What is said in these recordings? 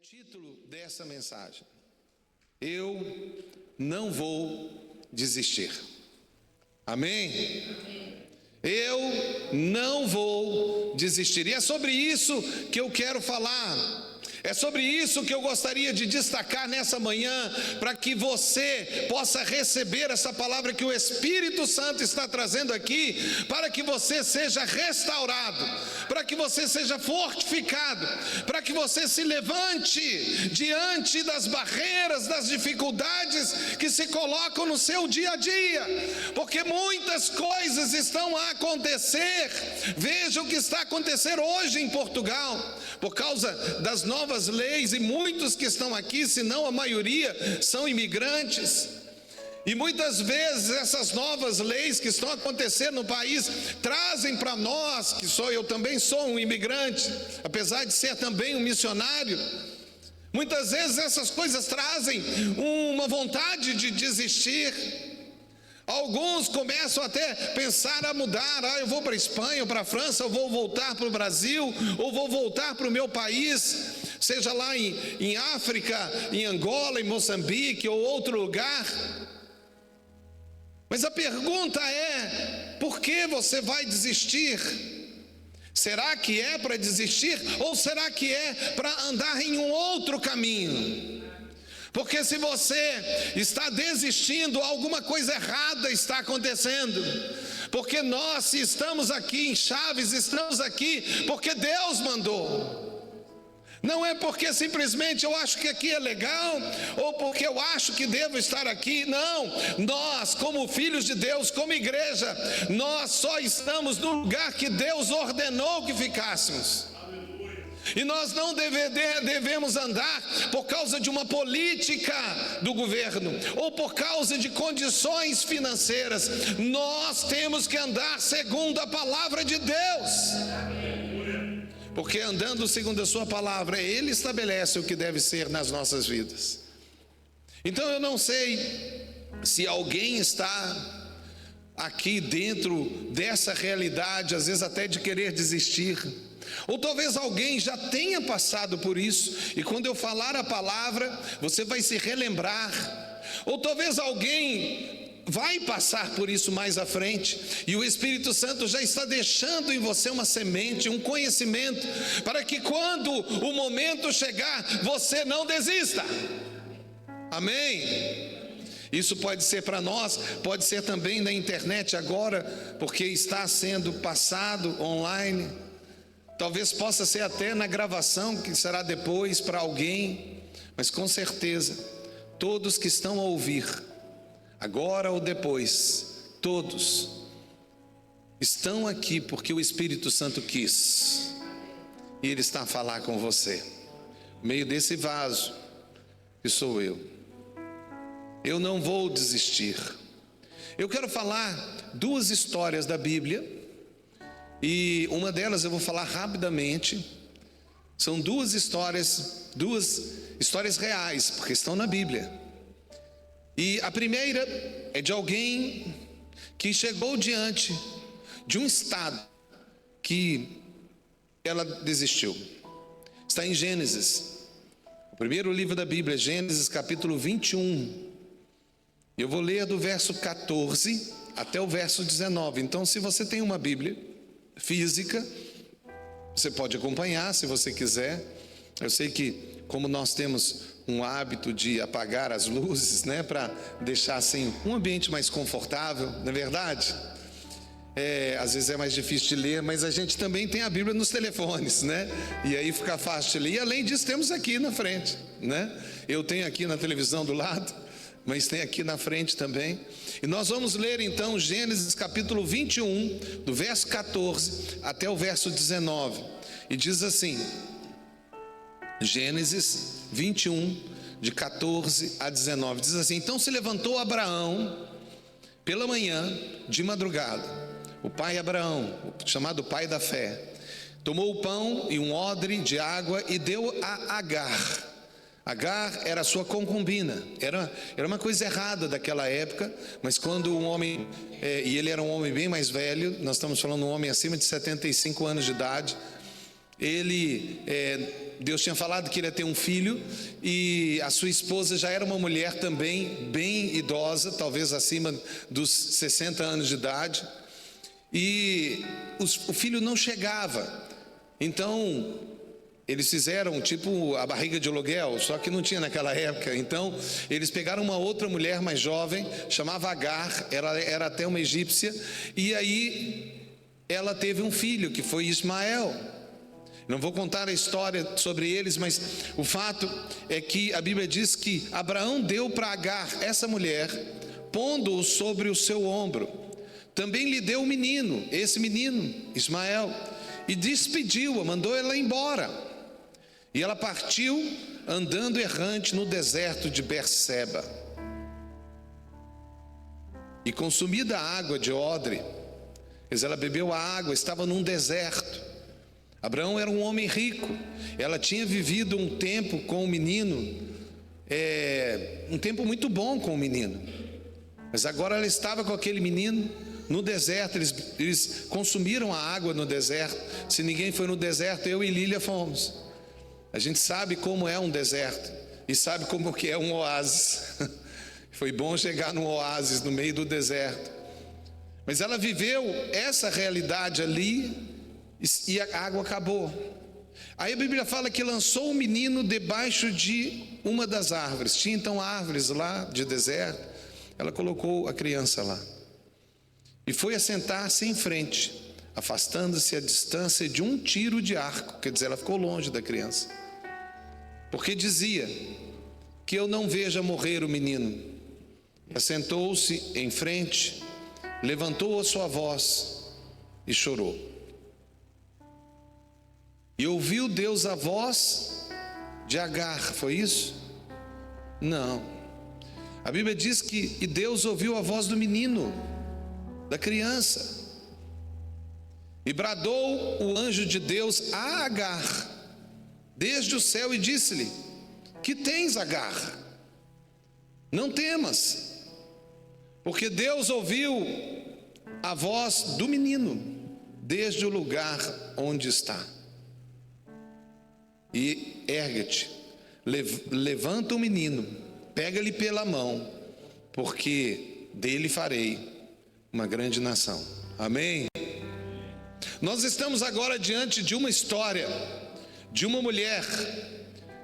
título dessa mensagem: eu não vou desistir. Amém? Eu não vou desistir. E é sobre isso que eu quero falar. É sobre isso que eu gostaria de destacar nessa manhã, para que você possa receber essa palavra que o Espírito Santo está trazendo aqui, para que você seja restaurado, para que você seja fortificado, para que você se levante diante das barreiras, das dificuldades que se colocam no seu dia a dia, porque muitas coisas estão a acontecer. Veja o que está acontecendo hoje em Portugal, por causa das novas leis, e muitos que estão aqui, se não a maioria, são imigrantes. E muitas vezes essas novas leis que estão acontecendo no país trazem para nós, eu também sou um imigrante, apesar de ser também um missionário, muitas vezes essas coisas trazem uma vontade de desistir. Alguns começam até pensar a mudar: eu vou para a Espanha, ou para a França, eu vou voltar para o Brasil, ou vou voltar para o meu país, seja lá em África, em Angola, em Moçambique ou outro lugar. Mas a pergunta é: por que você vai desistir? Será que é para desistir, ou será que é para andar em um outro caminho? Porque se você está desistindo, alguma coisa errada está acontecendo. Porque nós, se estamos aqui em Chaves, estamos aqui porque Deus mandou. Não é porque simplesmente eu acho que aqui é legal, ou porque eu acho que devo estar aqui. Não, nós, como filhos de Deus, como igreja, nós só estamos no lugar que Deus ordenou que ficássemos. E nós não devemos andar por causa de uma política do governo, ou por causa de condições financeiras. Nós temos que andar segundo a palavra de Deus, porque andando segundo a sua palavra, Ele estabelece o que deve ser nas nossas vidas. Então eu não sei se alguém está aqui dentro dessa realidade, às vezes até de querer desistir, ou talvez alguém já tenha passado por isso, e quando eu falar a palavra, você vai se relembrar. Ou talvez alguém vai passar por isso mais à frente, e o Espírito Santo já está deixando em você uma semente, um conhecimento, para que quando o momento chegar, você não desista. Amém? Isso pode ser para nós, pode ser também na internet agora, porque está sendo passado online. Talvez possa ser até na gravação que será depois para alguém, mas com certeza, todos que estão a ouvir, agora ou depois, todos estão aqui porque o Espírito Santo quis, e Ele está a falar com você, no meio desse vaso que sou eu. Eu não vou desistir. Eu quero falar duas histórias da Bíblia, e uma delas eu vou falar rapidamente. São duas histórias reais, porque estão na Bíblia. E a primeira é de alguém que chegou diante de um estado que ela desistiu. Está em Gênesis, o primeiro livro da Bíblia, Gênesis capítulo 21. Eu vou ler do verso 14 até o verso 19. Então, se você tem uma Bíblia física, você pode acompanhar se você quiser. Eu sei que, como nós temos um hábito de apagar as luzes, né, para deixar assim um ambiente mais confortável, não é verdade? Às vezes é mais difícil de ler, mas a gente também tem a Bíblia nos telefones, né? E aí fica fácil de ler. E além disso, temos aqui na frente, né? Eu tenho aqui na televisão do lado, mas tem aqui na frente também. E nós vamos ler então Gênesis capítulo 21, do verso 14 até o verso 19. E diz assim, Gênesis 21, de 14 a 19, diz assim: então se levantou Abraão pela manhã, de madrugada, o pai Abraão, chamado pai da fé, tomou o pão e um odre de água e deu a Agar. Agar era sua concubina. Era uma coisa errada daquela época, mas quando um homem, e ele era um homem bem mais velho, nós estamos falando de um homem acima de 75 anos de idade, ele Deus tinha falado que ele ia ter um filho, e a sua esposa já era uma mulher também bem idosa, talvez acima dos 60 anos de idade, e o filho não chegava. Então eles fizeram tipo a barriga de aluguel, só que não tinha naquela época. Então eles pegaram uma outra mulher mais jovem, chamava Agar, era até uma egípcia, e aí ela teve um filho que foi Ismael. Não vou contar a história sobre eles, mas o fato é que a Bíblia diz que Abraão deu para Agar, essa mulher, pondo-o sobre o seu ombro. Também lhe deu um menino, esse menino, Ismael, e despediu-a, mandou ela embora. E ela partiu andando errante no deserto de Berseba. E consumida a água de odre, pois ela bebeu a água, estava num deserto. Abraão era um homem rico, ela tinha vivido um tempo com o menino, um tempo muito bom com o menino, mas agora ela estava com aquele menino no deserto. Eles consumiram a água no deserto. Se ninguém foi no deserto, eu e Lília fomos. A gente sabe como é um deserto e sabe como que é um oásis. Foi bom chegar num oásis no meio do deserto, mas ela viveu essa realidade ali, e a água acabou. Aí a Bíblia fala que lançou o menino debaixo de uma das árvores. Tinha então árvores lá de deserto. Ela colocou a criança lá e foi assentar-se em frente, afastando-se a distância de um tiro de arco. Quer dizer, ela ficou longe da criança, porque dizia: que eu não veja morrer o menino. Assentou-se em frente, levantou a sua voz e chorou. E ouviu Deus a voz de Agar, foi isso? Não. A Bíblia diz que Deus ouviu a voz do menino, da criança, e bradou o anjo de Deus a Agar desde o céu e disse-lhe: que tens, Agar? Não temas, porque Deus ouviu a voz do menino desde o lugar onde está. E ergue-te, levanta o menino, pega-lhe pela mão, porque dele farei uma grande nação. Amém? Nós estamos agora diante de uma história de uma mulher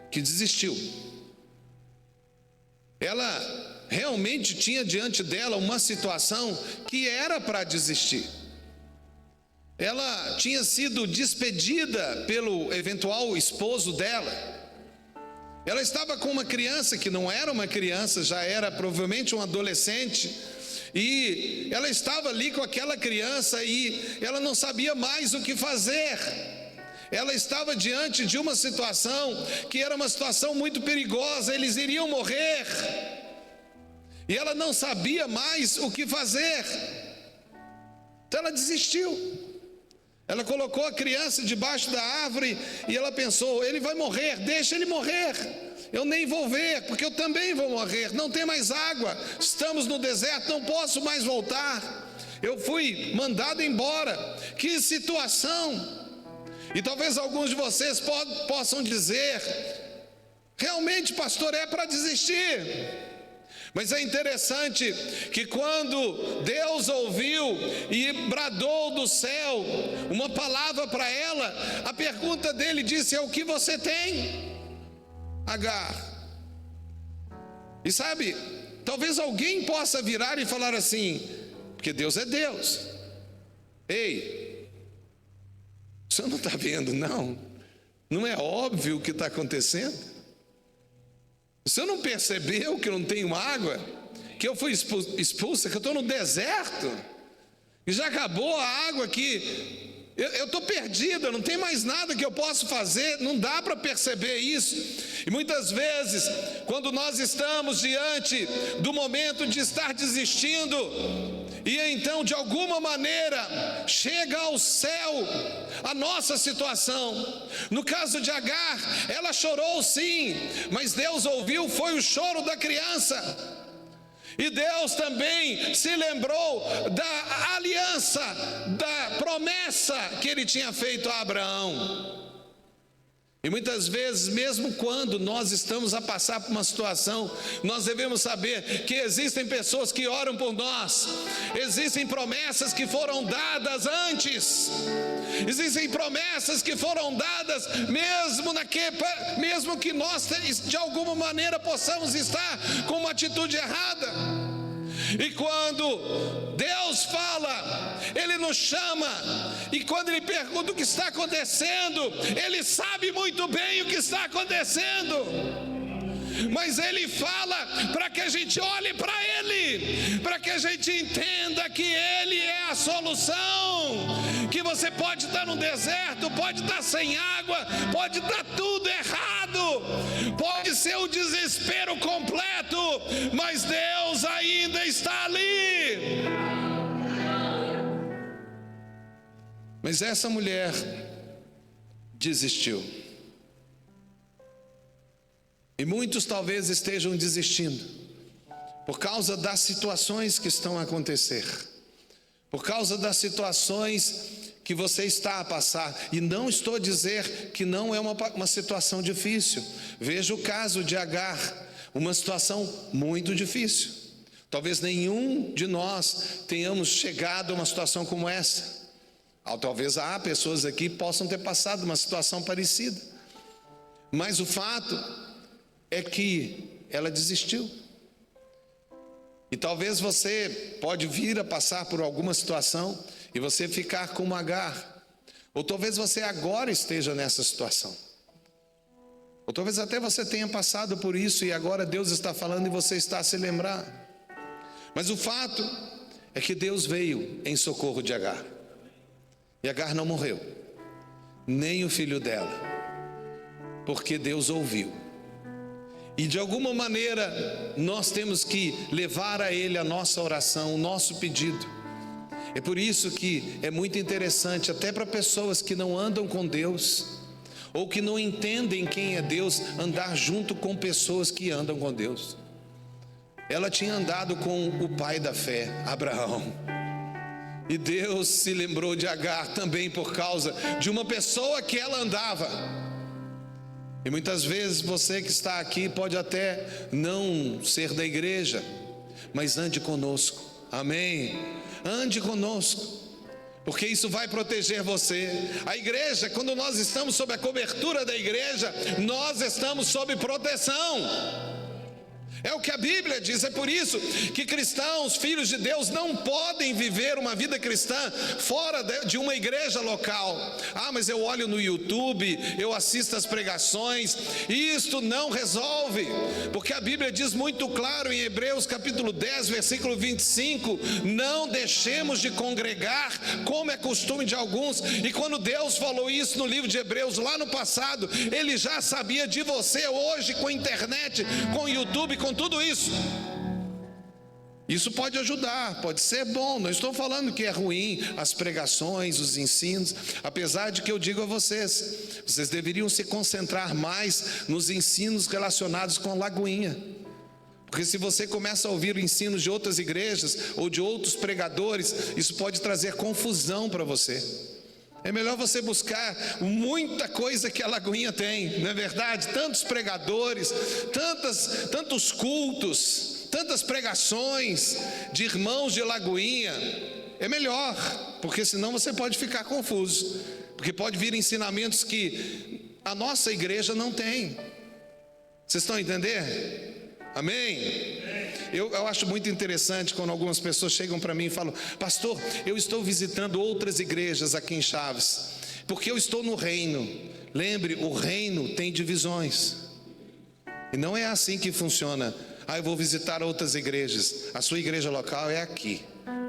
que desistiu. Ela realmente tinha diante dela uma situação que era para desistir. Ela tinha sido despedida pelo eventual esposo dela. Ela estava com uma criança que não era uma criança, já era provavelmente um adolescente, e ela estava ali com aquela criança e ela não sabia mais o que fazer. Ela estava diante de uma situação que era uma situação muito perigosa, eles iriam morrer, e ela não sabia mais o que fazer. Então ela desistiu. Ela colocou a criança debaixo da árvore e ela pensou: ele vai morrer, deixa ele morrer, eu nem vou ver, porque eu também vou morrer. Não tem mais água, estamos no deserto, não posso mais voltar, eu fui mandado embora. Que situação! E talvez alguns de vocês possam dizer: realmente, pastor, é para desistir. Mas é interessante que quando Deus ouviu e bradou do céu uma palavra para ela, a pergunta dele disse: é o que você tem, Agar? E sabe, talvez alguém possa virar e falar assim, porque Deus é Deus: ei, o senhor não está vendo não? Não é óbvio o que está acontecendo? O senhor não percebeu que eu não tenho água? Que eu fui expulsa, que eu estou no deserto? E já acabou a água aqui? Eu estou perdido, não tem mais nada que eu possa fazer. Não dá para perceber isso. E muitas vezes, quando nós estamos diante do momento de estar desistindo, e então de alguma maneira chega ao céu a nossa situação. No caso de Agar, ela chorou sim, mas Deus ouviu, foi o choro da criança. E Deus também se lembrou da aliança, da promessa que ele tinha feito a Abraão. E muitas vezes, mesmo quando nós estamos a passar por uma situação, nós devemos saber que existem pessoas que oram por nós, existem promessas que foram dadas antes, existem promessas que foram dadas mesmo que nós de alguma maneira possamos estar com uma atitude errada. E quando Deus fala, Ele nos chama, e quando Ele pergunta o que está acontecendo, Ele sabe muito bem o que está acontecendo, mas Ele fala para que a gente olhe para Ele, para que a gente entenda que Ele é a solução, que você pode estar no deserto, pode estar sem água, pode estar tudo errado, pode ser o desespero completo, mas Deus ainda está ali. Mas essa mulher desistiu. E muitos talvez estejam desistindo por causa das situações que estão a acontecer, por causa das situações que você está a passar. E não estou a dizer que não é uma situação difícil. Veja o caso de Agar, uma situação muito difícil. Talvez nenhum de nós tenhamos chegado a uma situação como essa. Talvez há pessoas aqui que possam ter passado uma situação parecida, mas o fato é que ela desistiu. E talvez você pode vir a passar por alguma situação e você ficar como Agar, ou talvez você agora esteja nessa situação, ou talvez até você tenha passado por isso e agora Deus está falando e você está a se lembrar. Mas o fato é que Deus veio em socorro de Agar, e Agar não morreu, nem o filho dela, porque Deus ouviu. E de alguma maneira nós temos que levar a Ele a nossa oração, o nosso pedido. É por isso que é muito interessante, até para pessoas que não andam com Deus, ou que não entendem quem é Deus, andar junto com pessoas que andam com Deus. Ela tinha andado com o pai da fé, Abraão, e Deus se lembrou de Agar também por causa de uma pessoa que ela andava. E muitas vezes você que está aqui pode até não ser da igreja, mas ande conosco, amém? Ande conosco, porque isso vai proteger você. A igreja, quando nós estamos sob a cobertura da igreja, nós estamos sob proteção. É o que a Bíblia diz. É por isso que cristãos, filhos de Deus, não podem viver uma vida cristã fora de uma igreja local. Mas eu olho no YouTube, eu assisto as pregações. Isto não resolve, porque a Bíblia diz muito claro em Hebreus capítulo 10, versículo 25: não deixemos de congregar, como é costume de alguns. E quando Deus falou isso no livro de Hebreus lá no passado, Ele já sabia de você hoje, com a internet, com o YouTube, com tudo isso. Isso pode ajudar, pode ser bom. Não estou falando que é ruim as pregações, os ensinos, apesar de que eu digo a vocês, vocês deveriam se concentrar mais nos ensinos relacionados com a Lagoinha, porque se você começa a ouvir ensinos de outras igrejas ou de outros pregadores, isso pode trazer confusão para você. É melhor você buscar muita coisa que a Lagoinha tem, não é verdade? Tantos pregadores, tantos cultos, tantas pregações de irmãos de Lagoinha. É melhor, porque senão você pode ficar confuso, porque pode vir ensinamentos que a nossa igreja não tem. Vocês estão a entender? Amém? Eu acho muito interessante quando algumas pessoas chegam para mim e falam: pastor, eu estou visitando outras igrejas aqui em Chaves, porque eu estou no reino. Lembre, o reino tem divisões, e não é assim que funciona. Eu vou visitar outras igrejas, a sua igreja local é aqui,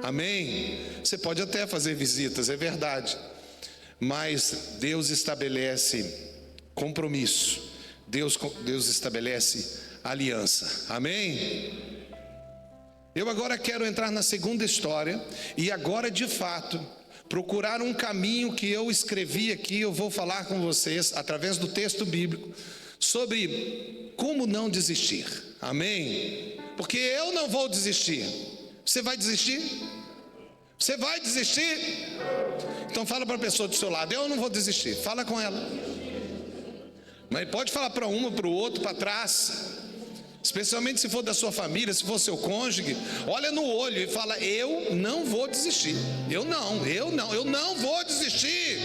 amém? Você pode até fazer visitas, é verdade, mas Deus estabelece compromisso, Deus estabelece aliança, amém? Eu agora quero entrar na segunda história, e agora de fato procurar um caminho que eu escrevi aqui. Eu vou falar com vocês através do texto bíblico sobre como não desistir, amém? Porque eu não vou desistir. Você vai desistir? Você vai desistir? Então fala para a pessoa do seu lado: eu não vou desistir. Fala com ela. Mas pode falar para uma, para o outro, para trás. Especialmente se for da sua família, se for seu cônjuge, olha no olho e fala: eu não vou desistir. Eu não vou desistir.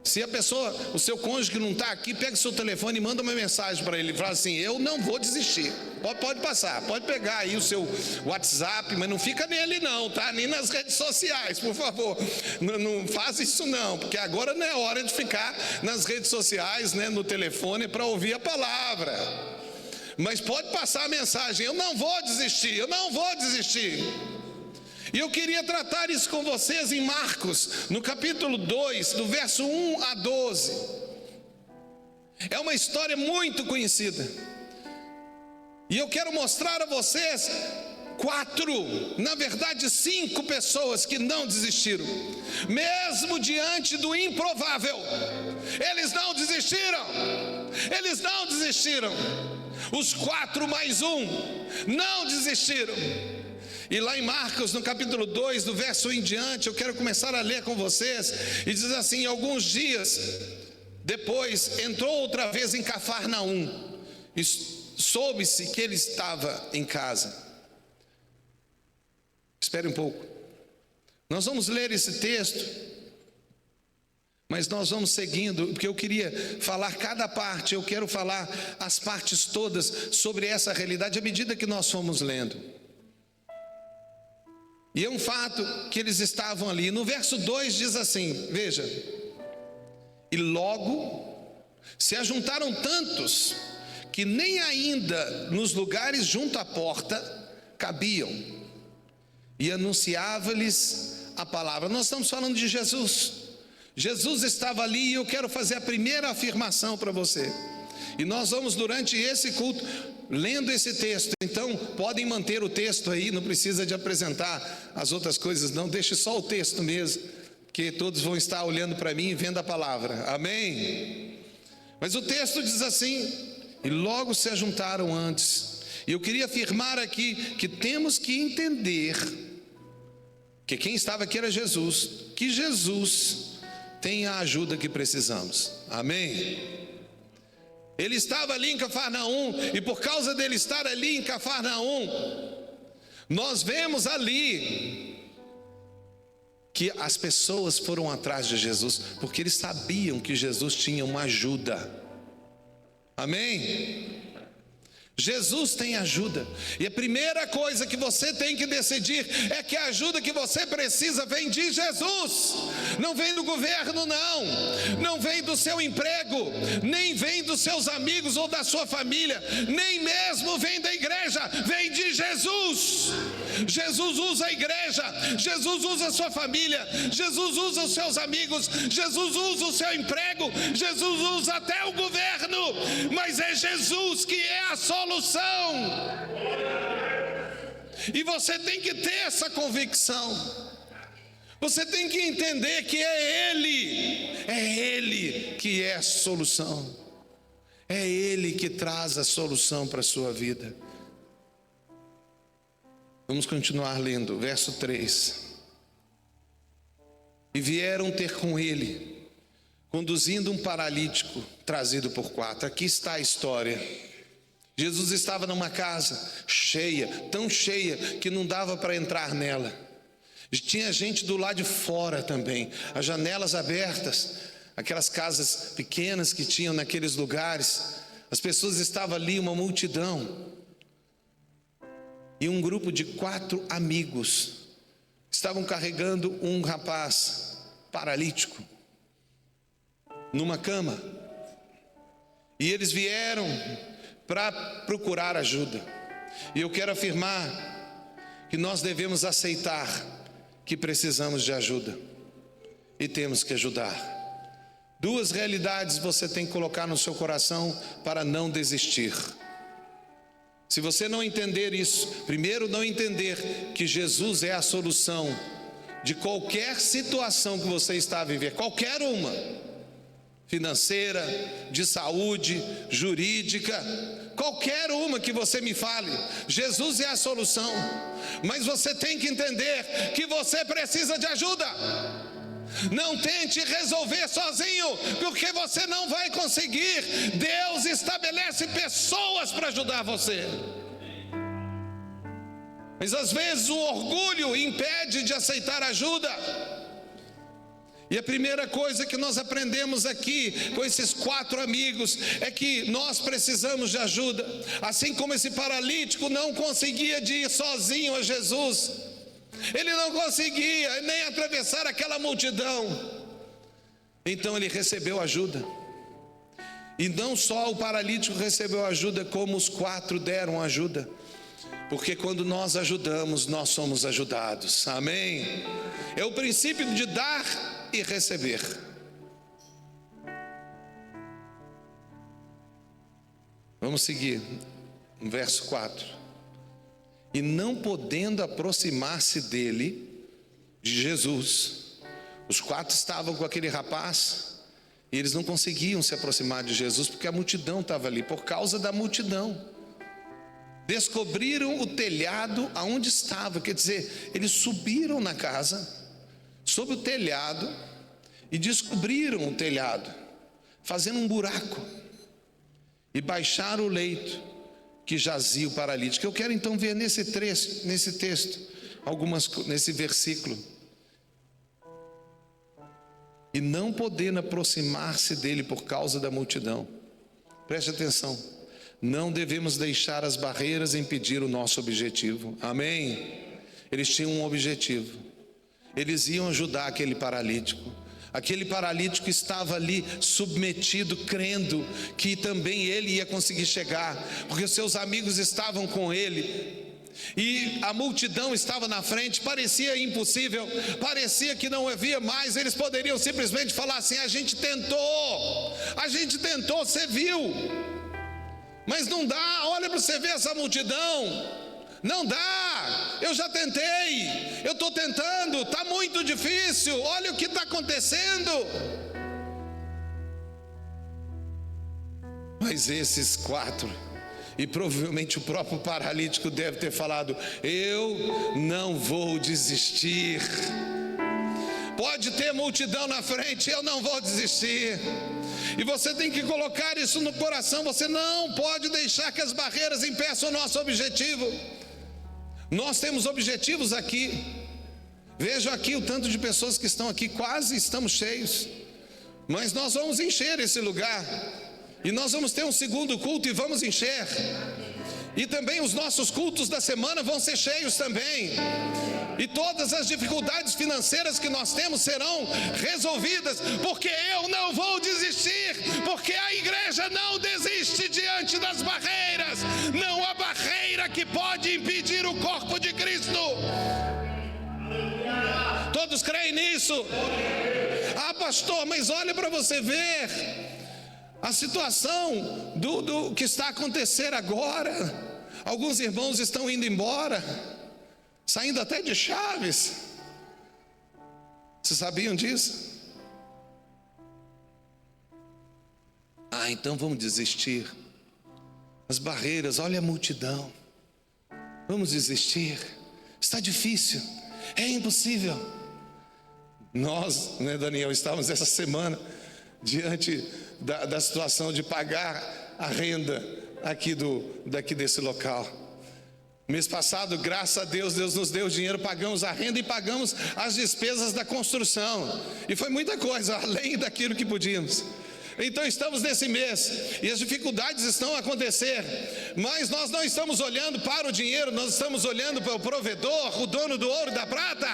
Se a pessoa, o seu cônjuge não está aqui, pega o seu telefone e manda uma mensagem para ele, fala assim: eu não vou desistir. Pode passar, pode pegar aí o seu WhatsApp, mas não fica nele não, tá? Nem nas redes sociais, por favor. Não faz isso não, porque agora não é hora de ficar nas redes sociais, né, no telefone para ouvir a palavra. Mas pode passar a mensagem: eu não vou desistir, eu não vou desistir. E eu queria tratar isso com vocês em Marcos, no capítulo 2, do verso 1 a 12. É uma história muito conhecida. E eu quero mostrar a vocês 5 pessoas que não desistiram. Mesmo diante do improvável, eles não desistiram. Eles não desistiram. Os 4 mais 1 não desistiram. E lá em Marcos, no capítulo 2, do verso 1 em diante, eu quero começar a ler com vocês. E diz assim: alguns dias depois, entrou outra vez em Cafarnaum, e soube-se que ele estava em casa. Espere um pouco. Nós vamos ler esse texto, mas nós vamos seguindo, porque eu queria falar cada parte. Eu quero falar as partes todas sobre essa realidade à medida que nós fomos lendo. E é um fato que eles estavam ali. No verso 2 diz assim, veja: e logo se ajuntaram tantos que nem ainda nos lugares junto à porta cabiam, e anunciava-lhes a palavra. Nós estamos falando de Jesus. Jesus estava ali, e eu quero fazer a primeira afirmação para você. E nós vamos, durante esse culto, lendo esse texto. Então podem manter o texto aí, não precisa de apresentar as outras coisas não, deixe só o texto mesmo, que todos vão estar olhando para mim e vendo a palavra, amém? Mas o texto diz assim: e logo se ajuntaram antes. E eu queria afirmar aqui que temos que entender que quem estava aqui era Jesus, que Jesus tem a ajuda que precisamos, amém? Ele estava ali em Cafarnaum, e por causa dele estar ali em Cafarnaum, nós vemos ali que as pessoas foram atrás de Jesus, porque eles sabiam que Jesus tinha uma ajuda, amém? Jesus tem ajuda, e a primeira coisa que você tem que decidir é que a ajuda que você precisa vem de Jesus, não vem do governo, não vem do seu emprego, nem vem dos seus amigos ou da sua família, nem mesmo vem da igreja, vem de Jesus. Jesus usa a igreja, Jesus usa a sua família, Jesus usa os seus amigos, Jesus usa o seu emprego, Jesus usa até o governo, mas é Jesus que é a solução. E você tem que ter essa convicção. Você tem que entender que é Ele que é a solução. É Ele que traz a solução para a sua vida. Vamos continuar lendo, verso 3. E vieram ter com ele, conduzindo um paralítico trazido por 4. Aqui está a história. Jesus estava numa casa cheia, tão cheia que não dava para entrar nela. Tinha gente do lado de fora também, as janelas abertas, aquelas casas pequenas que tinham naqueles lugares. As pessoas estavam ali, uma multidão. E um grupo de 4 amigos estavam carregando um rapaz paralítico numa cama. E eles vieram para procurar ajuda. E eu quero afirmar que nós devemos aceitar que precisamos de ajuda e temos que ajudar. 2 realidades você tem que colocar no seu coração para não desistir. Se você não entender isso, primeiro, não entender que Jesus é a solução de qualquer situação que você está a viver, qualquer uma, financeira, de saúde, jurídica, qualquer uma que você me fale, Jesus é a solução. Mas você tem que entender que você precisa de ajuda. Não tente resolver sozinho, porque você não vai conseguir. Deus estabelece pessoas para ajudar você. Mas às vezes o orgulho impede de aceitar ajuda. E a primeira coisa que nós aprendemos aqui com esses 4 amigos é que nós precisamos de ajuda. Assim como esse paralítico não conseguia de ir sozinho a Jesus, ele não conseguia nem atravessar aquela multidão. Então ele recebeu ajuda. E não só o paralítico recebeu ajuda, como os 4 deram ajuda. Porque quando nós ajudamos, nós somos ajudados. Amém? É o princípio de dar e receber. Vamos seguir no verso 4. E não podendo aproximar-se dele, de Jesus, os 4 estavam com aquele rapaz e eles não conseguiam se aproximar de Jesus porque a multidão estava ali. Por causa da multidão, descobriram o telhado aonde estava, quer dizer, eles subiram na casa, sobre o telhado, e descobriram o telhado, fazendo um buraco, e baixaram o leito que jazia o paralítico. Eu quero então ver nesse texto, nesse versículo. E não podendo aproximar-se dele por causa da multidão. Preste atenção, não devemos deixar as barreiras impedir o nosso objetivo. Amém? Eles tinham um objetivo. Eles iam ajudar aquele paralítico. Aquele paralítico estava ali submetido, crendo que também ele ia conseguir chegar, porque seus amigos estavam com ele. E a multidão estava na frente, parecia impossível, parecia que não havia mais. Eles poderiam simplesmente falar assim: a gente tentou, você viu, mas não dá. Olha para você ver essa multidão. Não dá, eu já tentei, eu estou tentando, está muito difícil, olha o que está acontecendo. Mas esses 4, e provavelmente o próprio paralítico deve ter falado: eu não vou desistir. Pode ter multidão na frente, eu não vou desistir. E você tem que colocar isso no coração. Você não pode deixar que as barreiras impeçam o nosso objetivo. Nós temos objetivos aqui. Veja aqui o tanto de pessoas que estão aqui, quase estamos cheios. Mas nós vamos encher esse lugar. E nós vamos ter um segundo culto e vamos encher. E também os nossos cultos da semana vão ser cheios também. E todas as dificuldades financeiras que nós temos serão resolvidas, porque eu não vou desistir, porque a igreja não desiste diante das barreiras. Não há barreira que pode impedir o corpo de Cristo. Todos creem nisso? Ah, pastor, mas olha para você ver a situação do que está acontecendo agora. Alguns irmãos estão indo embora, saindo até de Chaves. Vocês sabiam disso? Ah, então vamos desistir. As barreiras, olha a multidão. Vamos desistir. Está difícil, é impossível. Nós, né, Daniel, estávamos essa semana diante da situação de pagar a renda daqui desse local. Mês passado, graças a Deus, Deus nos deu dinheiro, pagamos a renda e pagamos as despesas da construção. E foi muita coisa, além daquilo que podíamos. Então estamos nesse mês e as dificuldades estão a acontecer, mas nós não estamos olhando para o dinheiro, nós estamos olhando para o provedor, o dono do ouro e da prata.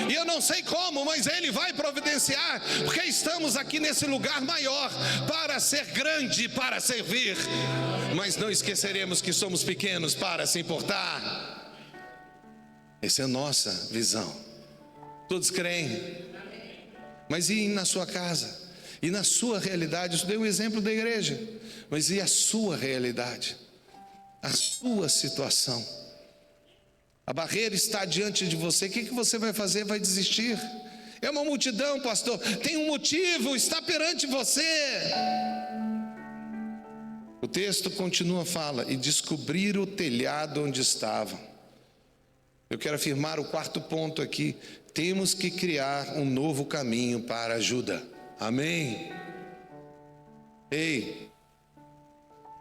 E eu não sei como, mas Ele vai providenciar, porque estamos aqui nesse lugar maior para ser grande, para servir. Mas não esqueceremos que somos pequenos para se importar. Essa é a nossa visão. Todos creem? Mas e na sua casa? E na sua realidade? Eu dei um exemplo da igreja, mas e a sua realidade? A sua situação? A barreira está diante de você, o que você vai fazer? Vai desistir? É uma multidão, pastor, tem um motivo, está perante você. O texto continua, fala: e descobriram o telhado onde estavam. Eu quero afirmar o quarto ponto aqui: temos que criar um novo caminho para a ajuda. Amém? Ei,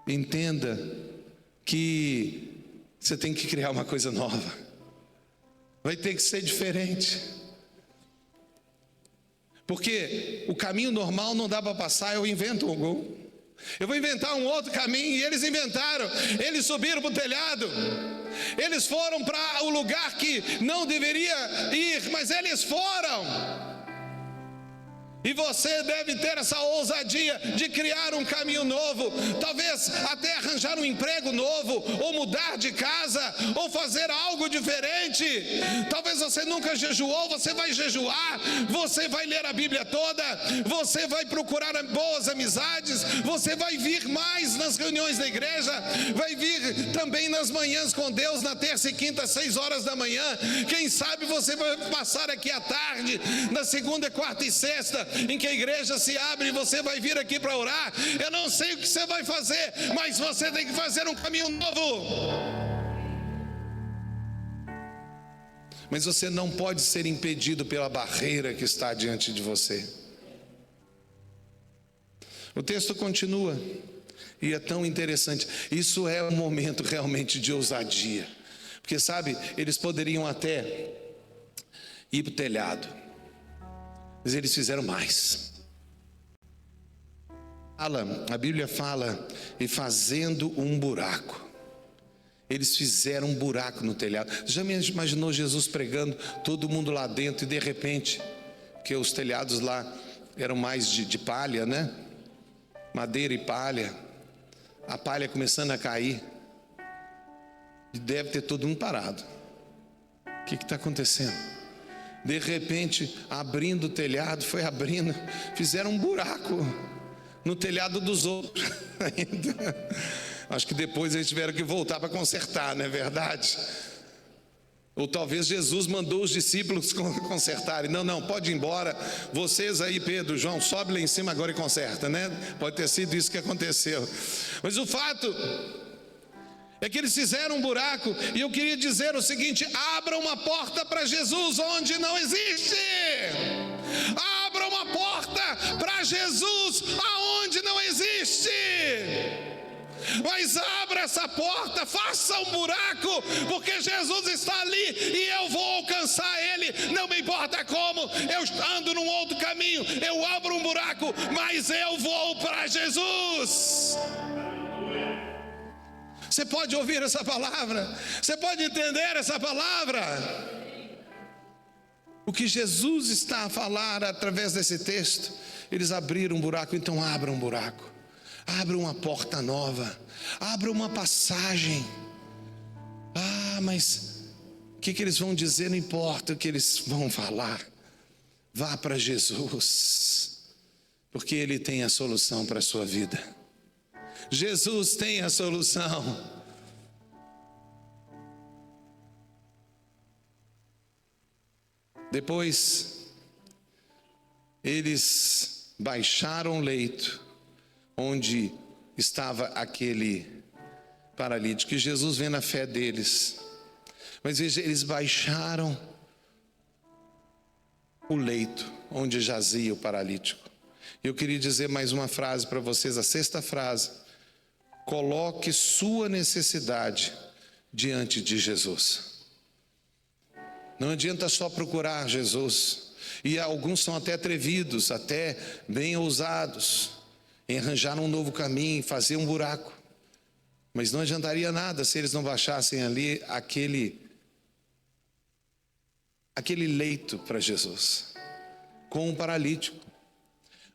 entenda que você tem que criar uma coisa nova. Vai ter que ser diferente. Porque o caminho normal não dá para passar, eu invento algum. Eu vou inventar um outro caminho, e eles inventaram. Eles subiram para o telhado. Eles foram para o lugar que não deveria ir, mas eles foram. E você deve ter essa ousadia de criar um caminho novo, talvez até arranjar um emprego novo, ou mudar de casa, ou fazer algo diferente. Talvez você nunca jejuou, você vai jejuar, você vai ler a Bíblia toda, você vai procurar boas amizades, você vai vir mais nas reuniões da igreja, vai vir também nas manhãs com Deus, na terça e quinta, às 6 horas da manhã. Quem sabe você vai passar aqui à tarde, na segunda, quarta e sexta, em que a igreja se abre e você vai vir aqui para orar. Eu não sei o que você vai fazer, mas você tem que fazer um caminho novo. Mas você não pode ser impedido pela barreira que está diante de você. O texto continua, e é tão interessante. Isso é um momento realmente de ousadia, porque sabe, eles poderiam até ir para o telhado, mas eles fizeram mais. A Bíblia fala, e fazendo um buraco. Eles fizeram um buraco no telhado. Já me imaginou Jesus pregando, todo mundo lá dentro, e de repente, porque os telhados lá eram mais de palha, né? Madeira e palha. A palha começando a cair. E deve ter todo mundo parado. O que está acontecendo? De repente, abrindo o telhado, foi abrindo, fizeram um buraco no telhado dos outros. Acho que depois eles tiveram que voltar para consertar, não é verdade? Ou talvez Jesus mandou os discípulos consertarem. Não, pode ir embora. Vocês aí, Pedro, João, sobe lá em cima agora e conserta, né? Pode ter sido isso que aconteceu. Mas o fato é que eles fizeram um buraco, e eu queria dizer o seguinte: abra uma porta para Jesus onde não existe. Abra uma porta para Jesus aonde não existe. Mas abra essa porta, faça um buraco, porque Jesus está ali e eu vou alcançar Ele, não me importa como, eu ando num outro caminho, eu abro um buraco, mas eu vou para Jesus. Você pode ouvir essa palavra? Você pode entender essa palavra? O que Jesus está a falar através desse texto, eles abriram um buraco, então abra um buraco, abra uma porta nova, abra uma passagem. Mas o que eles vão dizer? Não importa o que eles vão falar, vá para Jesus, porque Ele tem a solução para a sua vida. Jesus tem a solução. Depois, eles baixaram o leito onde estava aquele paralítico, e Jesus vê na fé deles. Mas veja, eles baixaram o leito onde jazia o paralítico. Eu queria dizer mais uma frase para vocês, a sexta frase: coloque sua necessidade diante de Jesus. Não adianta só procurar Jesus. E alguns são até atrevidos, até bem ousados em arranjar um novo caminho, fazer um buraco. Mas não adiantaria nada se eles não baixassem ali aquele leito para Jesus, com um paralítico.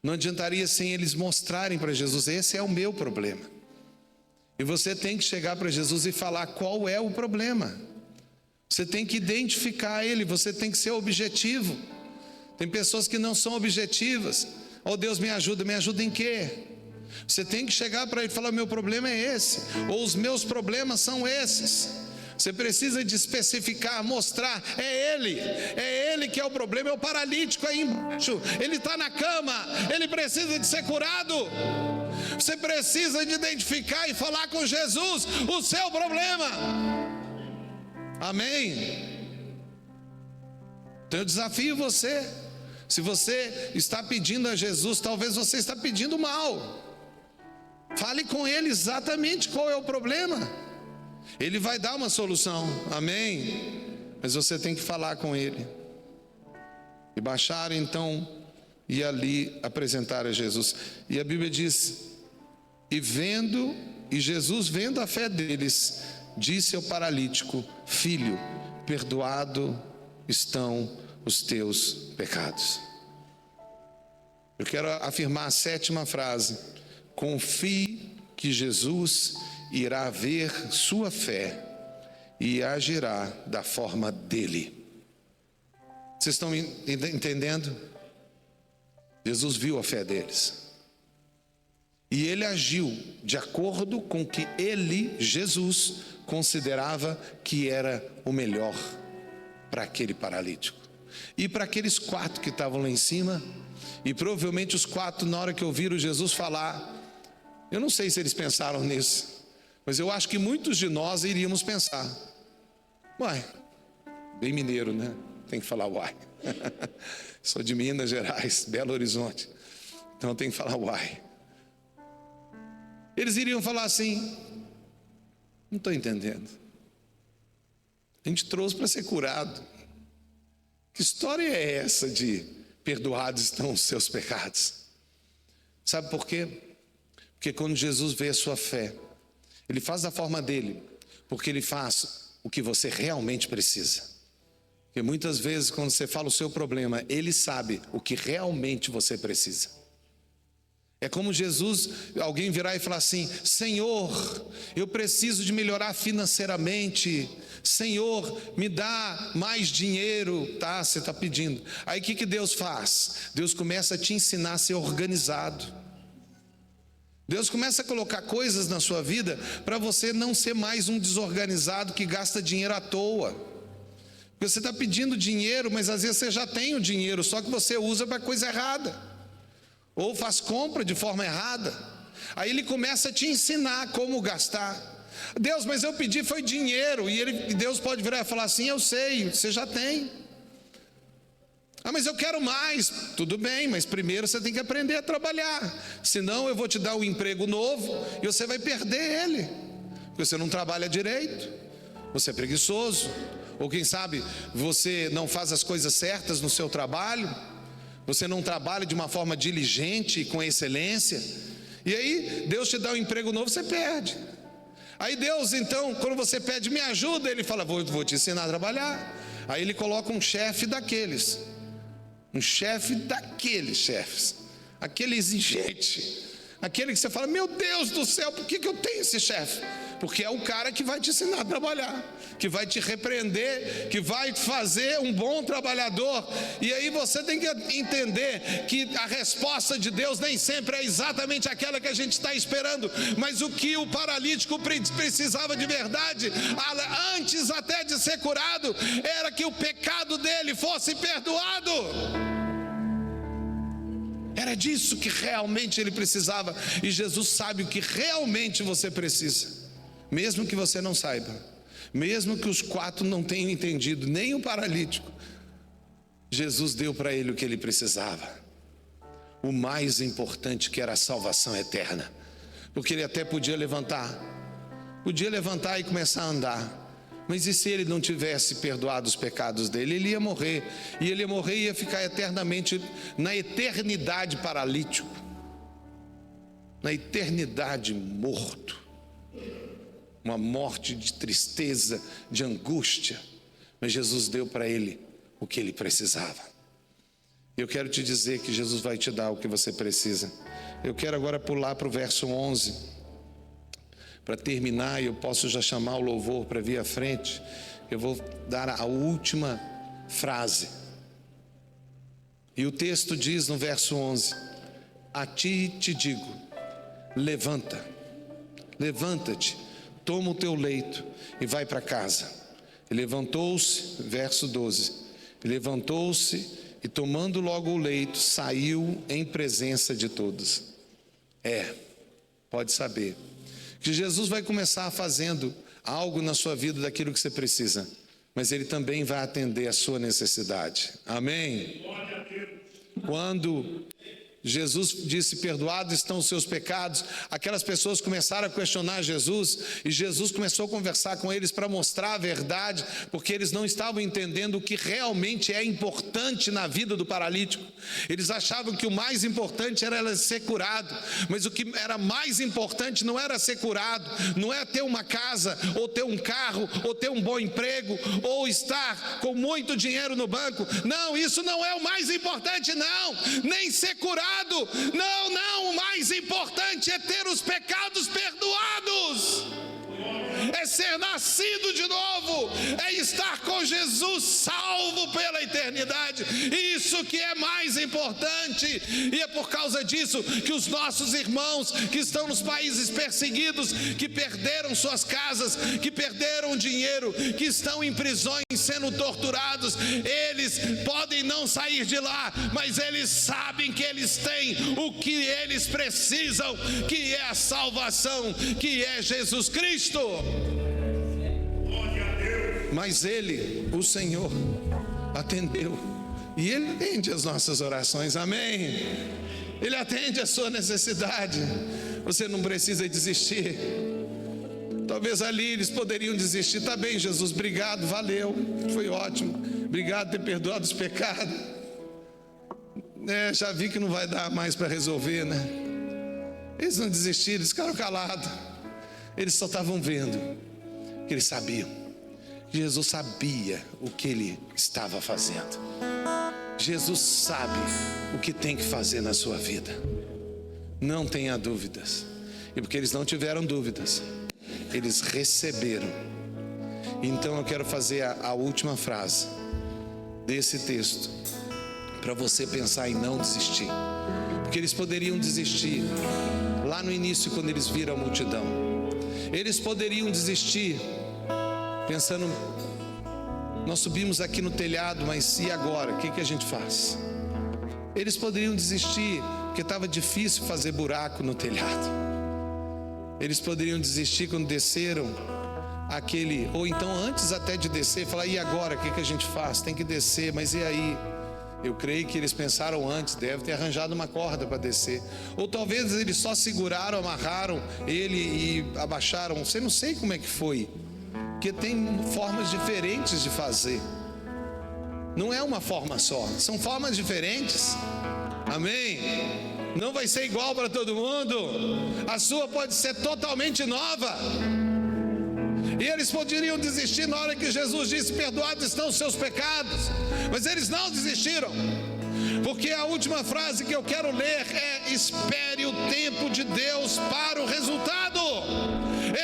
Não adiantaria sem eles mostrarem para Jesus: esse é o meu problema. E você tem que chegar para Jesus e falar qual é o problema. Você tem que identificar ele, você tem que ser objetivo. Tem pessoas que não são objetivas. Oh Deus, me ajuda em quê? Você tem que chegar para ele e falar: meu problema é esse, ou os meus problemas são esses. Você precisa de especificar, mostrar, é ele que é o problema, é o paralítico aí embaixo, ele está na cama, ele precisa de ser curado. Você precisa de identificar e falar com Jesus o seu problema. Amém? Então eu desafio você. Se você está pedindo a Jesus, talvez você está pedindo mal. Fale com Ele exatamente qual é o problema. Ele vai dar uma solução, amém? Mas você tem que falar com Ele. E baixar então, e ali apresentar a Jesus. E a Bíblia diz, e Jesus vendo a fé deles, disse ao paralítico: filho, perdoado estão os teus pecados. Eu quero afirmar a sétima frase: confie que Jesus irá ver sua fé e agirá da forma dele. Vocês estão entendendo? Jesus viu a fé deles e ele agiu de acordo com o que ele, Jesus, considerava que era o melhor para aquele paralítico e para aqueles 4 que estavam lá em cima. E provavelmente os 4, na hora que ouviram Jesus falar, eu não sei se eles pensaram nisso, mas eu acho que muitos de nós iríamos pensar: uai, bem mineiro, né? Tem que falar uai. Sou de Minas Gerais, Belo Horizonte, então tem que falar uai. Eles iriam falar assim: não estou entendendo, a gente trouxe para ser curado. Que história é essa de perdoados estão os seus pecados? Sabe por quê? Porque quando Jesus vê a sua fé, Ele faz da forma dele, porque Ele faz o que você realmente precisa. Porque muitas vezes quando você fala o seu problema, Ele sabe o que realmente você precisa. É como Jesus, alguém virar e falar assim: Senhor, eu preciso de melhorar financeiramente, Senhor, me dá mais dinheiro. Tá, você está pedindo. Aí o que Deus faz? Deus começa a te ensinar a ser organizado. Deus começa a colocar coisas na sua vida para você não ser mais um desorganizado que gasta dinheiro à toa. Porque você está pedindo dinheiro, mas às vezes você já tem o dinheiro, só que você usa para coisa errada, ou faz compra de forma errada. Aí Ele começa a te ensinar como gastar. Deus, mas eu pedi foi dinheiro. E Deus pode virar e falar assim: eu sei, você já tem. Ah, mas eu quero mais. Tudo bem, mas primeiro você tem que aprender a trabalhar. Senão eu vou te dar um emprego novo e você vai perder ele, porque você não trabalha direito, você é preguiçoso, ou quem sabe você não faz as coisas certas no seu trabalho, você não trabalha de uma forma diligente e com excelência. E aí Deus te dá um emprego novo, você perde. Aí Deus então, quando você pede me ajuda, Ele fala: vou te ensinar a trabalhar. Aí Ele coloca um chefe daqueles, chefes, aquele exigente, aquele que você fala: meu Deus do céu, por que eu tenho esse chefe? Porque é o cara que vai te ensinar a trabalhar, que vai te repreender, que vai fazer um bom trabalhador. E aí você tem que entender que a resposta de Deus nem sempre é exatamente aquela que a gente está esperando, mas o que o paralítico precisava de verdade, antes até de ser curado, era que o pecado dele fosse perdoado. Era disso que realmente ele precisava. E Jesus sabe o que realmente você precisa, mesmo que você não saiba, mesmo que os 4 não tenham entendido, nem o paralítico. Jesus deu para ele o que ele precisava, o mais importante, que era a salvação eterna. Porque ele até podia levantar e começar a andar, mas e se ele não tivesse perdoado os pecados dele? Ele ia morrer, e ele ia morrer e ia ficar eternamente, na eternidade, paralítico, na eternidade morto, uma morte de tristeza, de angústia. Mas Jesus deu para ele o que ele precisava. Eu quero te dizer que Jesus vai te dar o que você precisa. Eu quero agora pular para o verso 11, para terminar, e eu posso já chamar o louvor para vir à frente. Eu vou dar a última frase. E o texto diz no verso 11: a ti te digo, levanta-te, toma o teu leito e vai para casa. E levantou-se, verso 12, levantou-se e tomando logo o leito, saiu em presença de todos. Pode saber que Jesus vai começar fazendo algo na sua vida daquilo que você precisa. mas Ele também vai atender a sua necessidade. Amém? Quando Jesus disse: perdoados estão os seus pecados, aquelas pessoas começaram a questionar Jesus, e Jesus começou a conversar com eles para mostrar a verdade, porque eles não estavam entendendo o que realmente é importante na vida do paralítico. Eles achavam que o mais importante era ser curado, mas o que era mais importante não era ser curado, não é ter uma casa, ou ter um carro, ou ter um bom emprego, ou estar com muito dinheiro no banco. Não, isso não é o mais importante, não, nem ser curado. Não, o mais importante é ter os pecados perdoados, é ser nascido de novo, é estar com Jesus salvo pela eternidade. Isso que é mais importante, e é por causa disso que os nossos irmãos que estão nos países perseguidos, que perderam suas casas, que perderam dinheiro, que estão em prisões sendo torturados, eles podem não sair de lá, mas eles sabem que eles têm o que eles precisam, que é a salvação, que é Jesus Cristo. Mas Ele, o Senhor, atendeu, e Ele atende as nossas orações. Amém? Ele atende a sua necessidade. Você não precisa desistir. Talvez ali eles poderiam desistir. Tá bem, Jesus, obrigado, valeu, foi ótimo, obrigado por ter perdoado os pecados. Já vi que não vai dar mais para resolver, né? Eles não desistiram, eles ficaram calados. Eles só estavam vendo, que eles sabiam. Jesus sabia o que Ele estava fazendo. Jesus sabe o que tem que fazer na sua vida. Não tenha dúvidas. E porque eles não tiveram dúvidas, eles receberam. Então eu quero fazer a última frase desse texto, para você pensar em não desistir. Porque eles poderiam desistir lá no início, quando eles viram a multidão. Eles poderiam desistir pensando: nós subimos aqui no telhado, mas e agora? O que a gente faz? Eles poderiam desistir porque estava difícil fazer buraco no telhado. Eles poderiam desistir quando desceram ou então antes até de descer, falar: e agora? O que a gente faz? Tem que descer, mas e aí? Eu creio que eles pensaram antes, deve ter arranjado uma corda para descer. Ou talvez eles só seguraram, amarraram ele e abaixaram. Não sei como é que foi, porque tem formas diferentes de fazer. Não é uma forma só, são formas diferentes. Amém? Não vai ser igual para todo mundo. A sua pode ser totalmente nova. E eles poderiam desistir na hora que Jesus disse: perdoados estão os seus pecados. Mas eles não desistiram, porque a última frase que eu quero ler é: espere o tempo de Deus para o resultado.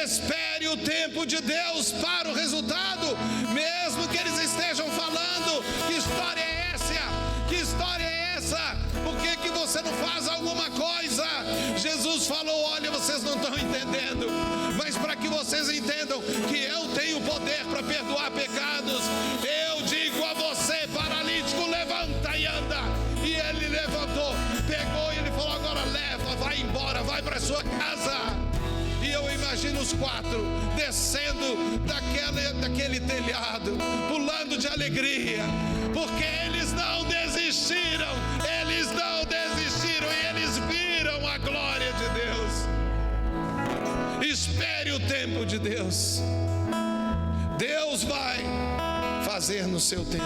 Espere o tempo de Deus para o resultado. Mesmo que eles estejam falando: que história é essa? Que história é essa? Por que você não faz alguma coisa? Jesus falou: olha, vocês não estão entendendo, mas para que vocês entendam que eu tenho poder para perdoar pecados, eu digo a você, paralítico, levanta e anda. E ele levantou, pegou e ele falou: agora leva, vai embora, vai para sua casa. E eu imagino os quatro descendo daquele telhado, pulando de alegria, porque eles não desistiram, e eles viram a glória de Deus. Espere o tempo de Deus. Deus vai fazer no seu tempo.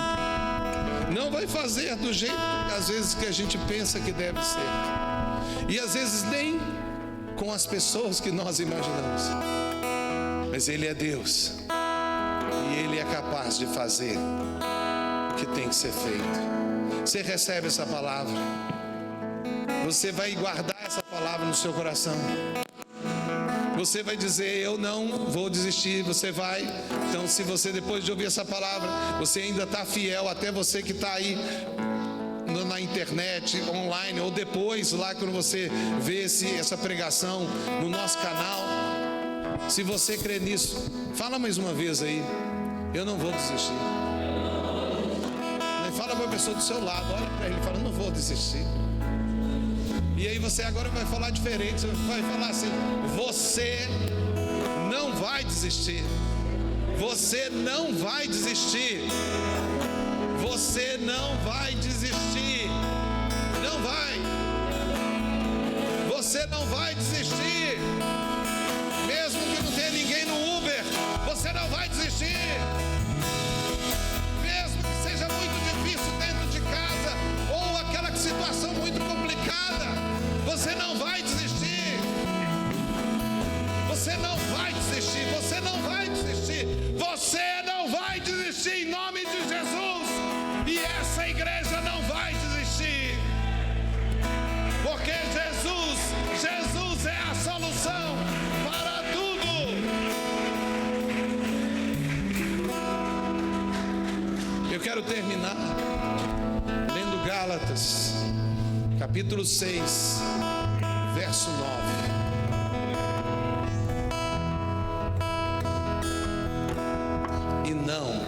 Não vai fazer do jeito, às vezes, que a gente pensa que deve ser. E às vezes nem com as pessoas que nós imaginamos. Mas Ele é Deus. E Ele é capaz de fazer o que tem que ser feito. Você recebe essa palavra. Você vai guardar essa palavra no seu coração. Você vai dizer: eu não vou desistir. Você vai. Então, se você, depois de ouvir essa palavra, você ainda está fiel, até você que está aí na internet, online, ou depois lá quando você vê essa pregação no nosso canal, se você crê nisso, fala mais uma vez aí: eu não vou desistir. Fala para a pessoa do seu lado, olha para ele e fala: não vou desistir. E aí você agora vai falar diferente. Você vai falar assim: você não vai desistir. Você não vai desistir. Você não vai desistir. Não vai. Você não vai desistir. Mesmo que não tenha ninguém no Uber, você não vai desistir. Mesmo que seja muito difícil dentro de casa, ou aquela situação muito complicada, você não vai desistir. Você não vai desistir. Você não vai desistir. Você não vai desistir em nome de Jesus. E essa igreja não vai desistir. Porque Jesus é a solução para tudo. Eu quero terminar lendo Gálatas, capítulo 6, verso 9. E não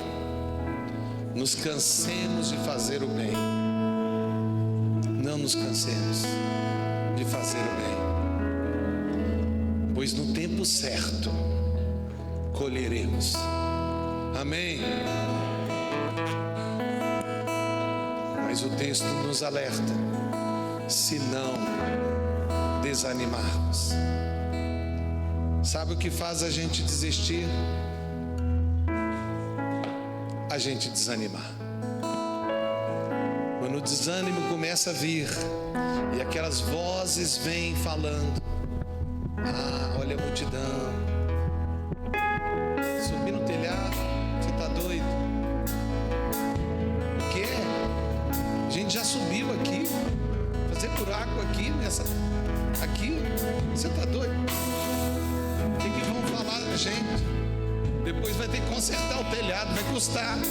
nos cansemos de fazer o bem. Não nos cansemos de fazer o bem, pois no tempo certo colheremos. Amém. Mas o texto nos alerta: se não desanimarmos. Sabe o que faz a gente desistir? A gente desanimar. Quando o desânimo começa a vir e aquelas vozes vêm falando: ah, olha a multidão, subir no telhado, você está doido? O quê? A gente já subiu aqui, fazer buraco aqui aqui, você está doido? O que vão falar da gente? Depois vai ter que consertar o telhado, vai custar. A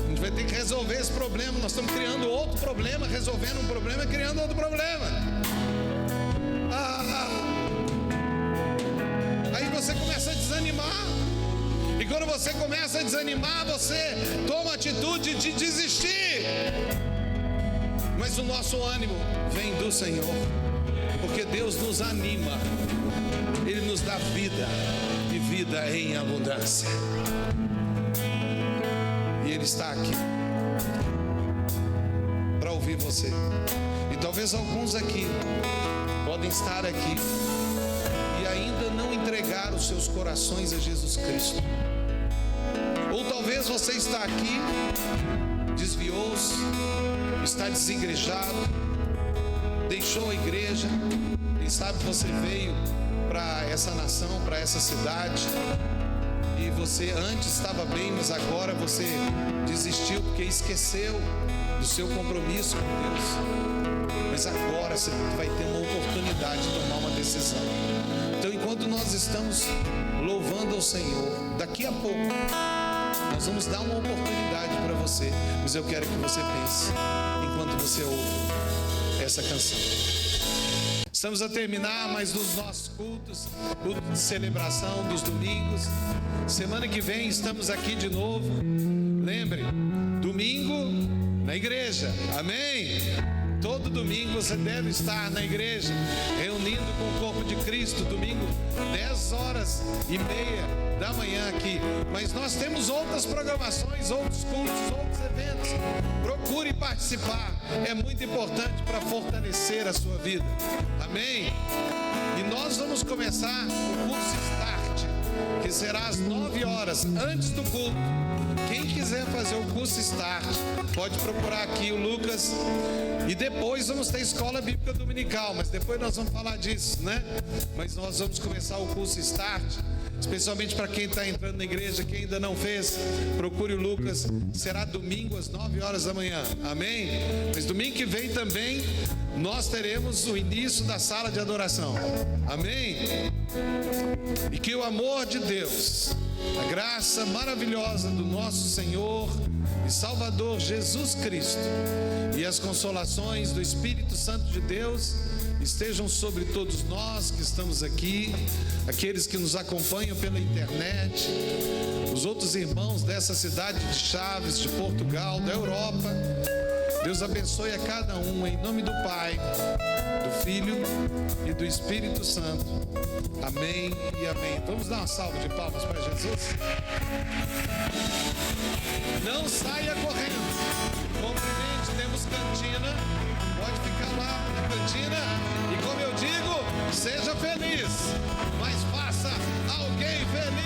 gente vai ter que resolver esse problema. Nós estamos criando outro problema, resolvendo um problema e criando outro problema. Aí você começa a desanimar. E quando você começa a desanimar, você toma a atitude de desistir. Mas o nosso ânimo vem do Senhor, porque Deus nos anima. Ele nos dá vida, e vida em abundância. E Ele está aqui para ouvir você. E talvez alguns aqui podem estar aqui e ainda não entregaram os seus corações a Jesus Cristo. Ou talvez você está aqui, desviou-se, está desigrejado, deixou a igreja. Quem sabe você veio para essa nação, para essa cidade, e você antes estava bem, mas agora você desistiu porque esqueceu do seu compromisso com Deus. Mas agora você vai ter uma oportunidade de tomar uma decisão. Então, enquanto nós estamos louvando ao Senhor, daqui a pouco nós vamos dar uma oportunidade para você. Mas eu quero que você pense enquanto você ouve essa canção. Estamos a terminar mais dos nossos cultos de celebração dos domingos. Semana que vem estamos aqui de novo. Lembre, domingo na igreja. Amém? Todo domingo você deve estar na igreja, reunindo com o corpo de Cristo. Domingo, 10h30 da manhã aqui. Mas nós temos outras programações, outros cultos, outros eventos. Procure participar. É muito importante para fortalecer a sua vida. Amém? E nós vamos começar o curso Start, que será às 9h, antes do culto. Quem quiser fazer o curso Start, pode procurar aqui o Lucas. E depois vamos ter escola bíblica dominical, mas depois nós vamos falar disso, né? Mas nós vamos começar o curso Start, especialmente para quem está entrando na igreja, quem ainda não fez, procure o Lucas. Será domingo às 9h da manhã, amém? Mas domingo que vem também nós teremos o início da sala de adoração, amém? E que o amor de Deus, a graça maravilhosa do nosso Senhor e Salvador Jesus Cristo e as consolações do Espírito Santo de Deus estejam sobre todos nós que estamos aqui, aqueles que nos acompanham pela internet, os outros irmãos dessa cidade de Chaves, de Portugal, da Europa. Deus abençoe a cada um, em nome do Pai, do Filho e do Espírito Santo. Amém e amém. Vamos dar uma salva de palmas para Jesus? Não saia correndo. Cumprimente, temos cantina. Pode ficar lá na cantina. E como eu digo, seja feliz, mas faça alguém feliz.